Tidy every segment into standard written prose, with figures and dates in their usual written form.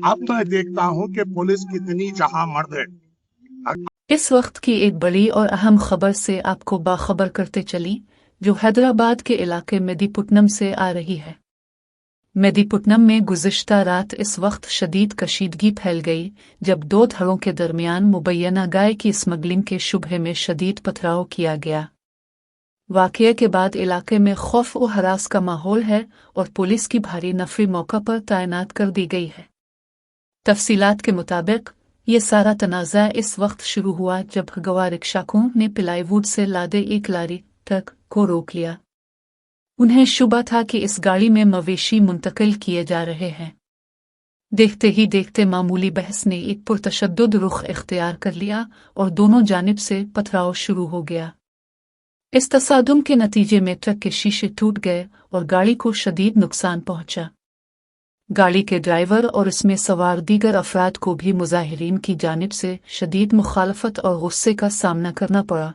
अब मैं देखता हूँ कि पुलिस कितनी जहांमर्द है। इस वक्त की एक बड़ी और अहम खबर से आपको बाखबर करते चली, जो हैदराबाद के इलाके मेदीपुट्टनम से आ रही है। मेदीपुट्टनम में गुज़िश्ता रात इस वक्त शदीद कशीदगी फैल गई जब दो धड़ों के दरमियान मुबैना गाय की स्मगलिंग के शुबहे में शदीद पथराव किया गया। वाक़ये के बाद इलाके में खौफ व हरास का माहौल है और पुलिस की भारी नफरी मौका पर तैनात कर दी गई है। तफसीलात के मुताबिक ये सारा तनाज़ा इस वक्त शुरू हुआ जब गवाह रिक्शाकों ने प्लाईवुड से लादे एक लारी ट्रक को रोक लिया। उन्हें शुबा था कि इस गाड़ी में मवेशी मुंतकिल किए जा रहे हैं। देखते ही देखते मामूली बहस ने एक पुरतशद्दुद रुख इख्तियार कर लिया और दोनों जानिब से पथराव शुरू हो गया। इस तसादुम के नतीजे में ट्रक के शीशे टूट गए और गाड़ी को शदीद नुकसान पहुंचा। गाड़ी के ड्राइवर और इसमें सवार दीगर अफराद को भी मुजाहिरीन की जानिब से शदीद मुखालफत और गुस्से का सामना करना पड़ा।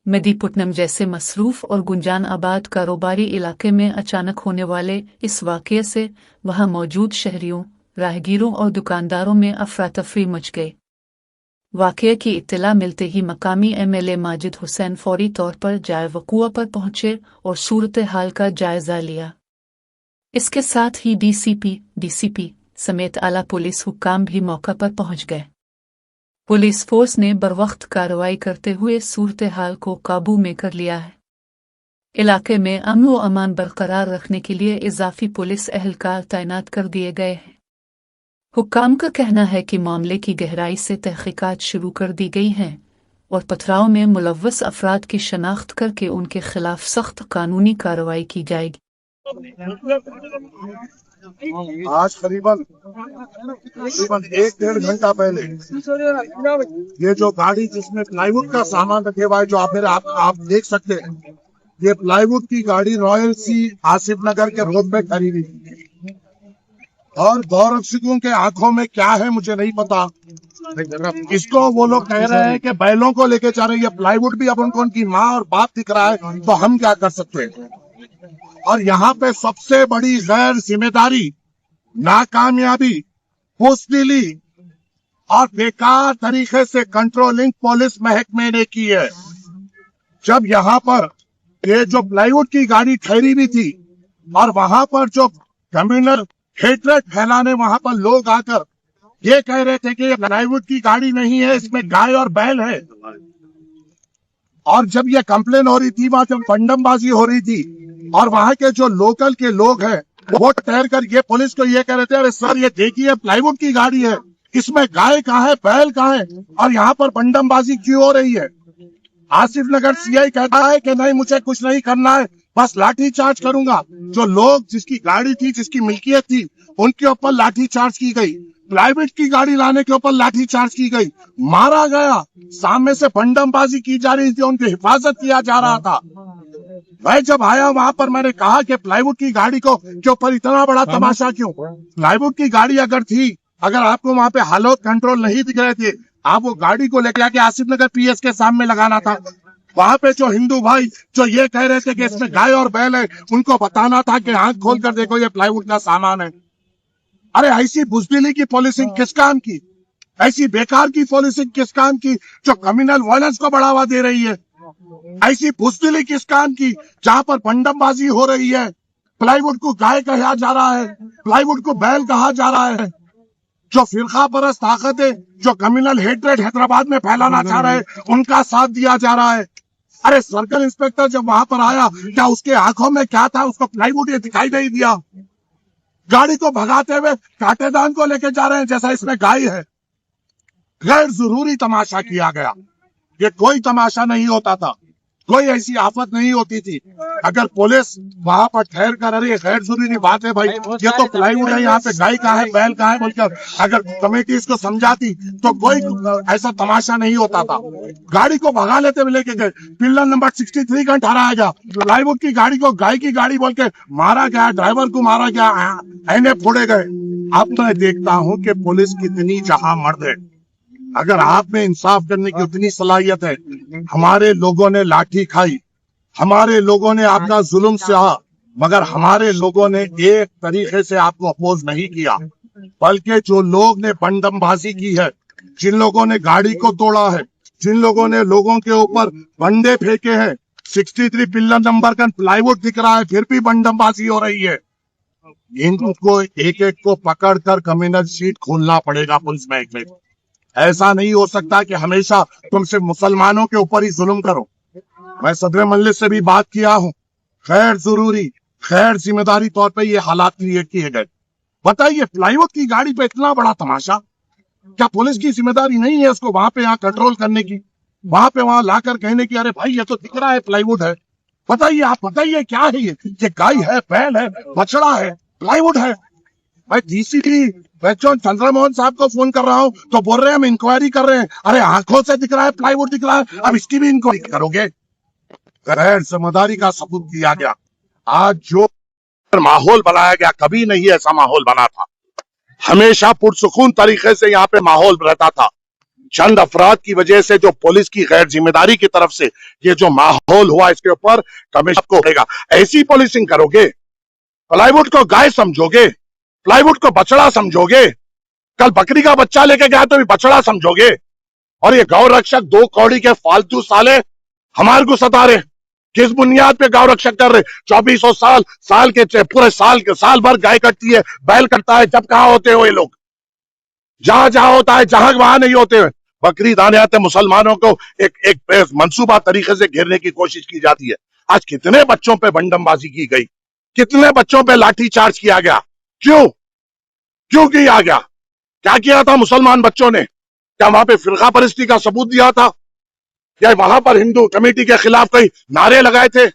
मेदीपुट्टनम जैसे मसरूफ और गुंजान आबाद कारोबारी इलाके में अचानक होने वाले इस वाक़ये से वहां मौजूद शहरियों, राहगीरों और दुकानदारों में अफरा तफरी मच गई। वाक़ये की इत्तला मिलते ही मकामी MLA माजिद हुसैन फौरी तौर पर जाए वक़ूआ पर पहुंचे और सूरत हाल का जायज़ा लिया। इसके साथ ही DCP समेत आला पुलिस हुक्काम भी मौका पर पहुंच गए। पुलिस फोर्स ने बरवक्त कार्रवाई करते हुए सूरत हाल को काबू में कर लिया है। इलाके में अमन व अमान बरकरार रखने के लिए इजाफी पुलिस एहलकार तैनात कर दिए गए हैं। हुक्काम का कहना है कि मामले की गहराई से तहकीकात शुरू कर दी गई हैं और पथराव में मुलव्वस अफराद की शनाख्त करके उनके खिलाफ सख्त कानूनी कार्रवाई की जाएगी। आज करीबन 1-1.5 घंटा पहले ये जो गाड़ी जिसमें प्लाईवुड का सामान रखे हुआ है, जो आप देख सकते हैं, ये प्लाईवुड की गाड़ी रॉयल सी आसिफ नगर के रोड में खड़ी हुई और गौरक्षकों के आंखों में क्या है मुझे नहीं पता। इसको वो लोग कह रहे हैं कि बैलों को लेके जा रहे हैं। ये प्लाईवुड भी अब उनकी माँ और बाप दिख रहा है, तो हम क्या कर सकते हैं। और यहाँ पे सबसे बड़ी गैर जिम्मेदारी, नाकामयाबी, बुज़दिली और बेकार तरीके से कंट्रोलिंग पुलिस महकमे ने की है। जब यहाँ पर ये जो प्लाईवुड की गाड़ी ठहरी हुई थी और वहां पर जो कम्युनल हेट्रेड फैलाने वहां पर लोग आकर ये कह रहे थे कि ये प्लाईवुड की गाड़ी नहीं है, इसमें गाय और बैल है। और जब ये कंप्लेन हो रही थी, वहां जब पंडमबाजी हो रही थी और वहां के जो लोकल के लोग हैं वो ठहर कर ये पुलिस को ये कह रहे थे, अरे सर ये देखिए प्लाईवुड की गाड़ी है, इसमें गाय कहाँ है, बैल कहाँ है, और यहाँ पर पंडमबाजी क्यों हो रही है। आसिफ नगर CI कहता है कि नहीं, मुझे कुछ नहीं करना है, बस लाठी चार्ज करूंगा। जो लोग जिसकी गाड़ी थी, जिसकी मिल्कियत थी, उनके ऊपर लाठी चार्ज की गई। प्राइवेट की गाड़ी लाने के ऊपर लाठी चार्ज की गई, मारा गया। सामने से पंडमबाजी की जा रही थी, उनकी हिफाजत किया जा रहा था। मैं जब आया वहां पर मैंने कहा कि प्लाईवुड की गाड़ी को के ऊपर इतना बड़ा तमाशा क्यों। प्लाईवुड की गाड़ी अगर थी, अगर आपको वहां पे हालत कंट्रोल नहीं दिख रहे थे, आप वो गाड़ी को लेकर आके आसिफ नगर PS के सामने लगाना था। वहां पे जो हिंदू भाई जो ये कह रहे थे कि इसमें गाय और बैल है, उनको बताना था कि आंख खोल कर देखो ये प्लाईवुड का सामान है। अरे ऐसी बुज़दिली की पॉलिसिंग किस काम की, ऐसी बेकार की पॉलिसिंग किस काम की जो कम्युनल वायलेंस को बढ़ावा दे रही है। ऐसी बुज़दिली किस काम की जहां पर पंडमबाजी हो रही है। प्लाईवुड को गाय कहा जा रहा है, प्लाईवुड को बैल कहा जा रहा है। जो फिरका परस्त ताकत है, जो कम्युनल हेट्रेड हैदराबाद में फैलाना चाह रहे हैं, उनका साथ दिया जा रहा है। अरे सर्कल इंस्पेक्टर जब वहां पर आया, क्या उसके आंखों में क्या था, उसको प्लाईवुड ये दिखाई नहीं दिया। गाड़ी को भगाते हुए कांटेदान को लेके जा रहे हैं जैसा इसमें गाय है। गैर जरूरी तमाशा किया गया। ये कोई तमाशा नहीं होता था, कोई ऐसी आफत नहीं होती थी। अगर पुलिस वहां पर ठहर कर, अरे गैर जरूरी बात है भाई, ये तो प्लाईवुड है, यहाँ पे गाय कहाँ है, बैल कहाँ है बोलकर अगर कमेटी इसको समझाती तो कोई ऐसा तमाशा नहीं होता था। गाड़ी को भगा लेते हुए लेके गए, पिल्लर नंबर 63 का ठहराया गया। प्लाईवुड की गाड़ी को गाय की गाड़ी बोल के मारा गया, ड्राइवर को मारा गया, ऐने फोड़े गए। अब मैं देखता हूँ कि पुलिस कितनी जहांमर्द है। अगर आप में इंसाफ करने की उतनी सलाहियत है, हमारे लोगों ने लाठी खाई, हमारे लोगों ने आपका जुल्म सहा, मगर हमारे लोगों ने एक तरीके से आपको अपोज नहीं किया। बल्कि जो लोग ने बंडमबाजी की है, जिन लोगों ने गाड़ी को तोड़ा है, जिन लोगों ने लोगों के ऊपर बंडे फेंके हैं, 63 पिल्लर नंबर का प्लाईवुड दिख रहा है, फिर भी बंडमबाजी हो रही है। इनको एक एक को पकड़कर कम्युनल शीट खोलना पड़ेगा पुलिस महकमे को। ऐसा नहीं हो सकता कि हमेशा तुम सिर्फ मुसलमानों के ऊपर ही जुल्म करो। मैं सदर मजलिस से भी बात किया हूं, खैर जरूरी, खैर जिम्मेदारी तौर पे ये हालात क्रिएट किए गए। बताइए, प्लाईवुड की गाड़ी पे इतना बड़ा तमाशा, क्या पुलिस की जिम्मेदारी नहीं है उसको वहां पे यहाँ कंट्रोल करने की, वहां पे वहां लाकर कहने की अरे भाई ये तो दिख रहा है प्लाईवुड है। बताइए, आप बताइए क्या है ये गाय है, बैल है, बछड़ा है, प्लाईवुड है। मैं डीसीपी वेचन चंद्रमोहन साहब को फोन कर रहा हूं तो बोल रहे हैं हम इंक्वायरी कर रहे हैं। अरे आंखों से दिख रहा है प्लाईवुड दिख रहा है, अब इसकी भी इंक्वायरी करोगे? गैर जिम्मेदारी का सबूत दिया गया। आज जो माहौल बनाया गया, कभी नहीं ऐसा माहौल बना था। हमेशा पुरसुकून तरीके से यहाँ पे माहौल रहता था। चंद अफराद की वजह से जो पुलिस की गैर जिम्मेदारी की तरफ से ये जो माहौल हुआ, इसके ऊपर कमिश्नर को होगा। ऐसी पुलिसिंग करोगे? प्लाईवुड को गाय समझोगे? प्लाईवुड को बछड़ा समझोगे? कल बकरी का बच्चा लेके गया तो भी बछड़ा समझोगे? और ये गौ रक्षक 2 कौड़ी के फालतू साले हमारे को सता रहे। किस बुनियाद पे गौ रक्षक कर रहे? 2400 साल के पूरे साल भर गाय कटती है, बैल कटता है, जब कहां होते हो ये लोग? जहां जहां होता है, जहां वहां नहीं होते हैं। बकरी दाने आते मुसलमानों को एक मंसूबा तरीके से घेरने की कोशिश की जाती है। आज कितने बच्चों पे बंडमबाजी की गई, कितने बच्चों पे लाठीचार्ज किया गया? क्यों क्यों किया गया? क्या किया था मुसलमान बच्चों ने? क्या वहां पे फिरका परस्ती का सबूत दिया था, या वहां पर हिंदू कमेटी के खिलाफ कई नारे लगाए थे?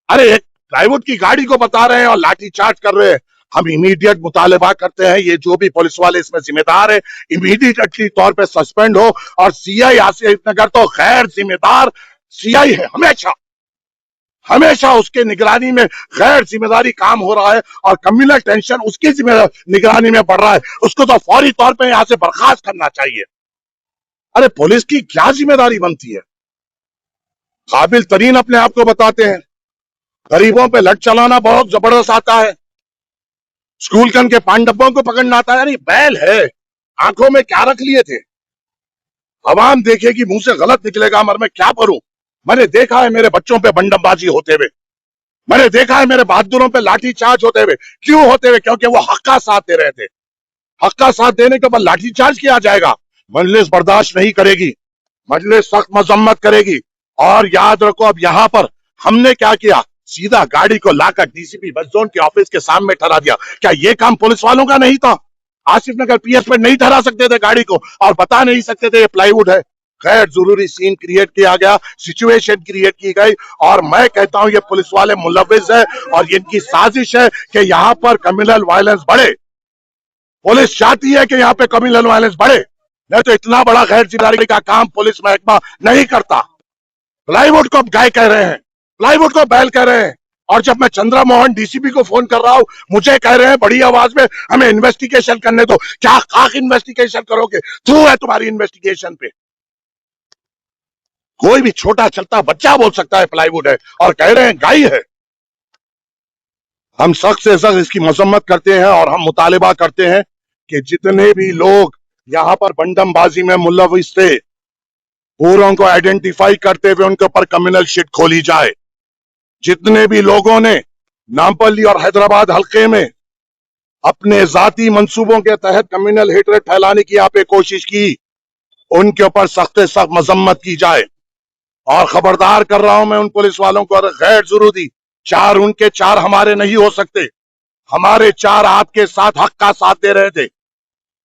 अरे एक प्लाईवुड की गाड़ी को बता रहे हैं और लाठीचार्ज कर रहे हैं। हम इमीडिएट मुतालबा करते हैं ये जो भी पुलिस वाले इसमें जिम्मेदार है इमीडिएटली तौर पे सस्पेंड हो। और सीआई आसिफ नगर तो गैर जिम्मेदार सीआई है, हमेशा हमेशा उसके निगरानी में गैर जिम्मेदारी काम हो रहा है और कम्युनल टेंशन उसकी निगरानी में बढ़ रहा है। उसको तो फौरी तौर पे यहां से बर्खास्त करना चाहिए। अरे पुलिस की क्या जिम्मेदारी बनती है? काबिल तरीन अपने आप को बताते हैं, गरीबों पे लट चलाना बहुत जबरदस्त आता है, स्कूल कन के पांडवों को पकड़ना आता है। अरे बैल है, आंखों में क्या रख लिए थे? अवाम देखेगी, मुंह से गलत निकलेगा, मगर मैं क्या करूं? मैंने देखा है मेरे बच्चों पे बंडमबाजी होते हुए, मैंने देखा है मेरे बहादुरों पे लाठीचार्ज होते हुए। क्यों होते हुए? क्योंकि वो हक का साथ दे रहे थे। हक का साथ देने के बाद लाठीचार्ज किया जाएगा? मजलिस बर्दाश्त नहीं करेगी, मजलिस सख्त मजम्मत करेगी। और याद रखो, अब यहां पर हमने क्या किया, सीधा गाड़ी को लाकर डीसीपी वेस्ट जोन के ऑफिस के सामने ठहरा दिया। क्या ये काम पुलिस वालों का नहीं था? आसिफ नगर पीएस पे नहीं ठहरा सकते थे गाड़ी को और बता नहीं सकते थे ये प्लाईवुड है? खैर जरूरी सीन क्रिएट किया गया, सिचुएशन क्रिएट की गई। और मैं कहता हूं ये पुलिस वाले मुलविस है और इनकी साजिश है कि यहां पर कम्युनल वायलेंस बढ़े। पुलिस चाहती है कि यहाँ पे कम्युनल वायलेंस बढ़े, नहीं तो इतना बड़ा गैर जिम्मेदारी का काम पुलिस महकमा नहीं करता। प्लाईवुड को गाय कह रहे हैं, प्लाईवुड को बैल कह रहे हैं। और जब मैं चंद्रमोहन डीसीपी को फोन कर रहा हूं, मुझे कह रहे हैं बड़ी आवाज में हमें इन्वेस्टिगेशन करने दो। क्या खाक इन्वेस्टिगेशन करोगे? थू है तुम्हारी इन्वेस्टिगेशन पे। कोई भी छोटा चलता बच्चा बोल सकता है प्लाईवुड है और कह रहे हैं गाय है। हम सख्त से सख्त इसकी मजम्मत करते हैं और हम मुतालिबा करते हैं कि जितने भी लोग यहां पर बंडमबाजी में मुलविस थे, पूरों को आइडेंटिफाई करते हुए उनके ऊपर कम्युनल शीट खोली जाए। जितने भी लोगों ने नामपल्ली और हैदराबाद हल्के में अपने जाती मंसूबों के तहत कम्युनल हेटरेट फैलाने की यहाँ पे कोशिश की, उनके ऊपर सख्त से सख्त मजम्मत की जाए। और खबरदार कर रहा हूं मैं उन पुलिस वालों को, गैर जरूरी 4 उनके 4 हमारे नहीं हो सकते। हमारे 4 आपके साथ हक का साथ दे रहे थे।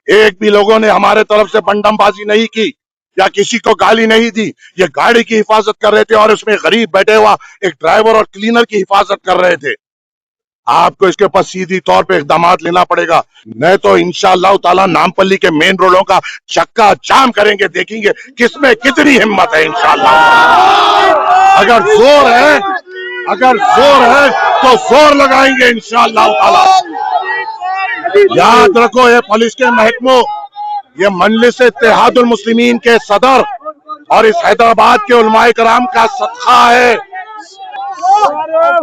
एक भी लोगों ने हमारे तरफ से बंडमबाजी नहीं की या किसी को गाली नहीं दी। ये गाड़ी की हिफाजत कर रहे थे और इसमें गरीब बैठे हुआ एक ड्राइवर और क्लीनर की हिफाजत कर रहे थे। आपको इसके ऊपर सीधी तौर पे इकदाम लेना पड़ेगा, नहीं तो इंशाअल्लाह ताला नामपल्ली के मेन रोडों का चक्का जाम करेंगे। देखेंगे किसमें कितनी हिम्मत है। इंशाअल्लाह अगर जोर है तो जोर लगाएंगे इंशाअल्लाह ताला। याद रखो, ये पुलिस के महकमों, ये मजलिस इत्तेहादुल मुस्लिमीन के सदर और इस हैदराबाद के उलमाए कराम का सदका है।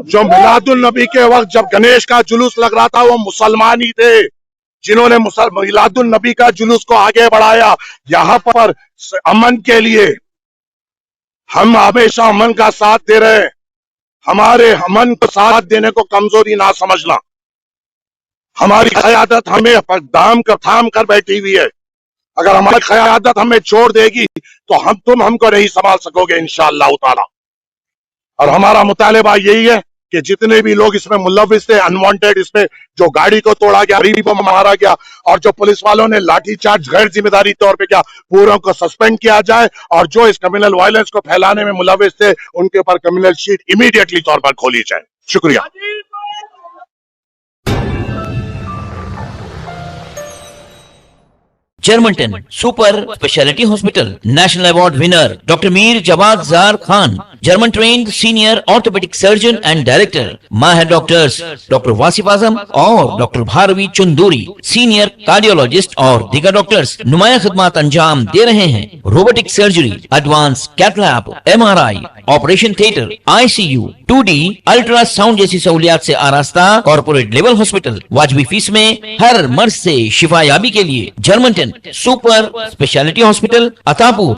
जो मिलादुल नबी के वक्त जब गणेश का जुलूस लग रहा था वो मुसलमान ही थे। जिन्होंने मिलादुल नबी का जुलूस को आगे बढ़ाया। यहाँ पर अमन के लिए हम हमेशा अमन का साथ दे रहे हैं। हमारे अमन को साथ देने को कमजोरी ना समझना। हमारी क़यादत हमें दाम कर थाम कर बैठी हुई है। अगर हमारी क़यादत हमें छोड़ देगी तो तुम हमको नहीं संभाल सकोगे इंशाअल्लाह ताला। और हमारा मुतालिबा यही है कि जितने भी लोग इसमें मुलविस थे, अनवांटेड, इसमें जो गाड़ी को तोड़ा गया, गरीबी को मारा गया, और जो पुलिस वालों ने लाठीचार्ज गैर जिम्मेदारी तौर पे किया, पूरों को सस्पेंड किया जाए। और जो इस कम्युनल वायलेंस को फैलाने में मुलविस थे उनके ऊपर क्रिमिनल शीट इमीडिएटली तौर पर खोली जाए। शुक्रिया। जर्मनटन super speciality hospital, national award winner doctor Mir Jawad Zar Khan, German trained senior orthopaedic surgeon and director, माहिर डॉक्टर्स डॉक्टर वासिफ आजम और doctor Bharvi Chanduri, senior cardiologist और दीगर डॉक्टर्स नुमाया खिदमत अंजाम दे रहे हैं। Robotic surgery, advance cath lab, MRI, operation theatre, ICU, 2D ultrasound जैसी सहूलियात से आरास्ता कॉर्पोरेट लेवल हॉस्पिटल, वाजबी फीस में हर मर्ज से शिफायाबी के लिए Germanton super speciality hospital, Attapur,